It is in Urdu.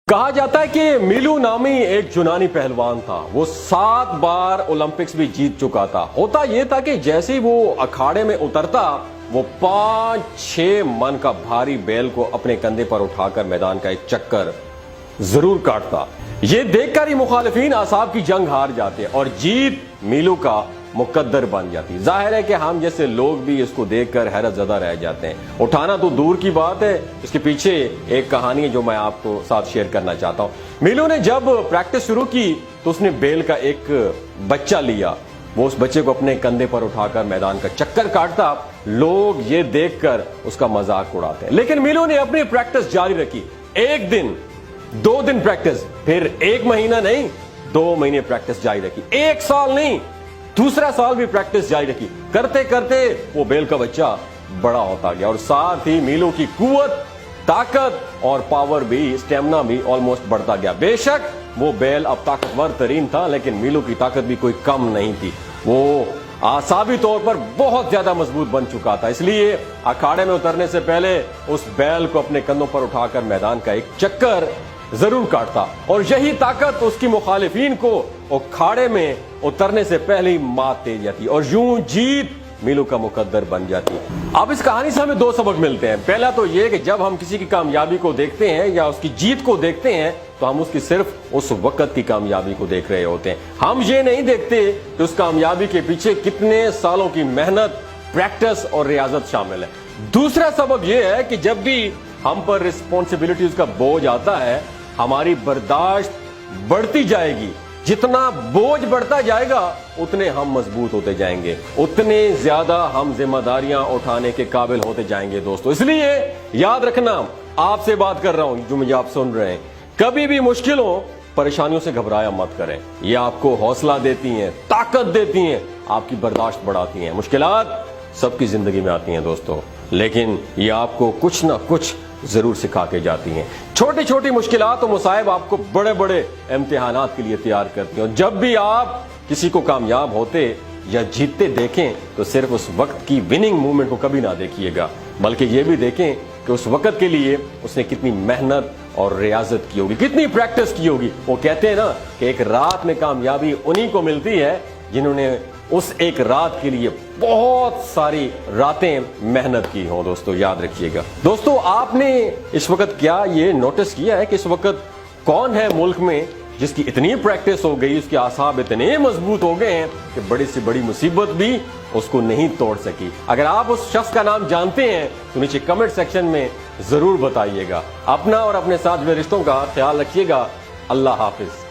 کہا جاتا ہے کہ میلو نامی ایک یونانی پہلوان تھا، وہ 7 بار اولمپکس بھی جیت چکا تھا۔ ہوتا یہ تھا کہ جیسے ہی وہ اکھاڑے میں اترتا وہ 5-6 من کا بھاری بیل کو اپنے کندھے پر اٹھا کر میدان کا ایک چکر ضرور کاٹتا۔ یہ دیکھ کر ہی مخالفین اعصاب کی جنگ ہار جاتے اور جیت میلو کا مقدر بن جاتی۔ ظاہر ہے کہ ہم جیسے لوگ بھی اس کو دیکھ کر حیرت زدہ رہ جاتے ہیں۔ اٹھانا تو دور کی بات ہے، اس کے پیچھے ایک کہانی ہے جو میں آپ کو ساتھ شیئر کرنا چاہتا ہوں۔ میلو نے جب پریکٹس شروع کی تو اس نے بیل کا ایک بچہ لیا، وہ اس بچے کو اپنے کندھے پر اٹھا کر میدان کا چکر کاٹتا۔ لوگ یہ دیکھ کر اس کا مذاق اڑاتے ہیں، لیکن میلو نے اپنی پریکٹس جاری رکھی۔ 1 دن 2 دن پریکٹس، پھر 1 مہینہ نہیں 2 مہینے پریکٹس جاری رکھی، 1 سال نہیں دوسرا سال بھی پریکٹس جاری رکھی۔ کرتے کرتے وہ بیل کا بچہ بڑا ہوتا گیا اور ساتھ ہی میلو کی قوت، طاقت اور پاور بھی، اسٹیمنا بھی آلموسٹ بڑھتا گیا۔ بے شک وہ بیل اب طاقتور ترین تھا، لیکن میلو کی طاقت بھی کوئی کم نہیں تھی۔ وہ اعصابی طور پر بہت زیادہ مضبوط بن چکا تھا، اس لیے اکھاڑے میں اترنے سے پہلے اس بیل کو اپنے کندھوں پر اٹھا کر میدان کا ایک چکر ضرور کاٹتا، اور یہی طاقت اس کی مخالفین کو اکھاڑے میں اترنے سے پہلے ہی مات دے جاتی اور یوں جیت میلو کا مقدر بن جاتی۔ اب اس کہانی سے ہمیں 2 سبق ملتے ہیں۔ پہلا تو یہ کہ جب ہم کسی کی کامیابی کو دیکھتے ہیں یا اس کی جیت کو دیکھتے ہیں تو ہم اس کی صرف اس وقت کی کامیابی کو دیکھ رہے ہوتے ہیں، ہم یہ نہیں دیکھتے کہ اس کامیابی کے پیچھے کتنے سالوں کی محنت، پریکٹس اور ریاضت شامل ہے۔ دوسرا سبق یہ ہے کہ جب بھی ہم پر رسپانسبلٹیز کا بوجھ آتا ہے ہماری برداشت بڑھتی جائے گی۔ جتنا بوجھ بڑھتا جائے گا اتنے ہم مضبوط ہوتے جائیں گے، اتنے زیادہ ہم ذمہ داریاں اٹھانے کے قابل ہوتے جائیں گے۔ دوستو اس لیے یاد رکھنا، آپ سے بات کر رہا ہوں جو مجھے آپ سن رہے ہیں، کبھی بھی مشکلوں پریشانیوں سے گھبرایا مت کریں، یہ آپ کو حوصلہ دیتی ہیں، طاقت دیتی ہیں، آپ کی برداشت بڑھاتی ہیں۔ مشکلات سب کی زندگی میں آتی ہیں دوستو، لیکن یہ آپ کو کچھ نہ کچھ ضرور سکھا کے جاتی ہیں۔ چھوٹی چھوٹی مشکلات و مصائب آپ کو بڑے بڑے امتحانات کے لیے تیار کرتی ہیں، اور جب بھی آپ کسی کو کامیاب ہوتے یا جیتتے دیکھیں تو صرف اس وقت کی وننگ مومنٹ کو کبھی نہ دیکھیے گا، بلکہ یہ بھی دیکھیں کہ اس وقت کے لیے اس نے کتنی محنت اور ریاضت کی ہوگی، کتنی پریکٹس کی ہوگی۔ وہ کہتے ہیں نا کہ ایک رات میں کامیابی انہی کو ملتی ہے جنہوں نے اس ایک رات کے لیے بہت ساری راتیں محنت کی ہوں۔ دوستو یاد رکھیے گا۔ دوستو آپ نے اس وقت کیا یہ نوٹس کیا ہے کہ اس وقت کون ہے ملک میں جس کی اتنی پریکٹس ہو گئی، اس کے اعصاب اتنے مضبوط ہو گئے ہیں کہ بڑی سے بڑی مصیبت بھی اس کو نہیں توڑ سکی؟ اگر آپ اس شخص کا نام جانتے ہیں تو نیچے کمنٹ سیکشن میں ضرور بتائیے گا۔ اپنا اور اپنے ساتھ ہوئے رشتوں کا خیال رکھیے گا۔ اللہ حافظ۔